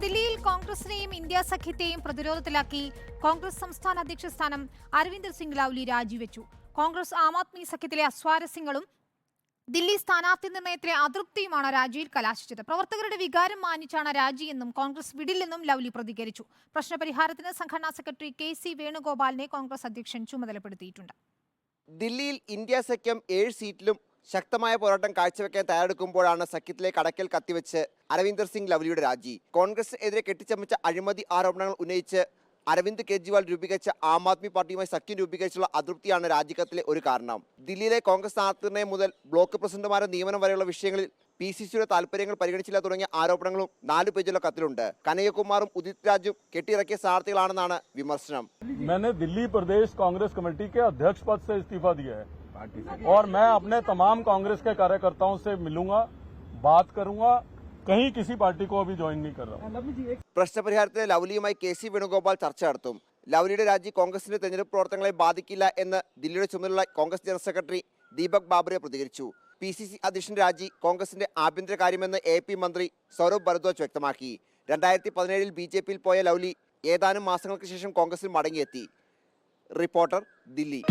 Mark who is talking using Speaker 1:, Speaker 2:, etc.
Speaker 1: ദില്ലിയിൽ കോൺഗ്രസിനെയും ഇന്ത്യ സഖ്യത്തെയും പ്രതിരോധത്തിലാക്കി കോൺഗ്രസ് സംസ്ഥാന അധ്യക്ഷ സ്ഥാനം അരവിന്ദർ സിംഗ് ലൗലി രാജിവെച്ചു. കോൺഗ്രസ് ആം ആദ്മി സഖ്യത്തിലെ അസ്വാരസ്യങ്ങളും ദില്ലി സ്ഥാനാർത്ഥി നിർണയത്തിലെ അതൃപ്തിയുമാണ് രാജിയിൽ കലാശിച്ചത്. പ്രവർത്തകരുടെ വികാരം മാനിച്ചാണ് രാജിയെന്നും കോൺഗ്രസ് വിടില്ലെന്നും ലൗലി പ്രതികരിച്ചു. പ്രശ്നപരിഹാരത്തിന് സംഘടനാ സെക്രട്ടറി KC വേണുഗോപാലിനെ കോൺഗ്രസ് അധ്യക്ഷൻ ചുമതലപ്പെടുത്തിയിട്ടുണ്ട്.
Speaker 2: ദില്ലിയിൽ ഇന്ത്യ സഖ്യം 7 സീറ്റിലും ശക്തമായ പോരാട്ടം കാഴ്ചവെക്കാൻ തയ്യാറെടുക്കുമ്പോഴാണ് സഖ്യത്തിലെ കടക്കൽ കത്തിവെച്ച് അരവിന്ദർ സിംഗ് ലൗലിയുടെ രാജി. കോൺഗ്രസിനെതിരെ കെട്ടിച്ചമച്ച അഴിമതി ആരോപണങ്ങൾ ഉന്നയിച്ച് അരവിന്ദ് കെജ്രിവാൾ രൂപീകരിച്ച ആം ആദ്മി പാർട്ടിയുമായി സഖ്യം രൂപീകരിച്ചുള്ള അതൃപ്തിയാണ് രാജിക്കത്തിലെ ഒരു കാരണം. ദില്ലിയിലെ കോൺഗ്രസ് സ്ഥാനാർത്ഥി നിർണയം മുതൽ ബ്ലോക്ക് പ്രസിഡന്റുമാരുടെ നിയമനം വരെയുള്ള വിഷയങ്ങളിൽ PCCയുടെ താൽപര്യങ്ങൾ പരിഗണിച്ചില്ല തുടങ്ങിയ ആരോപണങ്ങളും 4 പേജുള്ള കത്തിലുണ്ട്. കനയ്യകുമാറും ഉദിത് രാജും കെട്ടിയിറക്കിയ സ്ഥാനാർത്ഥികളാണെന്നാണ് വിമർശനം.
Speaker 3: मैंने दिल्ली प्रदेश कांग्रेस कमेटी के अध्यक्ष पद से इस्तीफा दिया है और मैं अपने तमाम कांग्रेस के कार्यकर्ताओं से मिलूंगा, बात करूंगा. कहीं किसी पार्टी को अभी ज्वाइन नहीं कर रहा हूं.
Speaker 2: പ്രശ്നപരിഹാരത്തിന് ലൗലിയുമായി KC വേണുഗോപാൽ ചർച്ച നടത്തും. ലൗലിയുടെ രാജി കോൺഗ്രസിന്റെ തെരഞ്ഞെടുപ്പ് പ്രവർത്തനങ്ങളെ ബാധിക്കില്ല എന്ന് ദില്ലിയുടെ ചുമതലയുള്ള കോൺഗ്രസ് ജനറൽ സെക്രട്ടറി ദീപക് ബാബറിയ പ്രതികരിച്ചു. PCC അധ്യക്ഷന്റെ രാജി കോൺഗ്രസിന്റെ ആഭ്യന്തര കാര്യമെന്ന് AP മന്ത്രി സൗരഭ് ഭരദ്വാജ് വ്യക്തമാക്കി. 2017 BJPയിൽ പോയ ലൗലി ഏതാനും മാസങ്ങൾക്ക് ശേഷം കോൺഗ്രസിൽ മടങ്ങിയെത്തി. റിപ്പോർട്ടർ, ദില്ലി.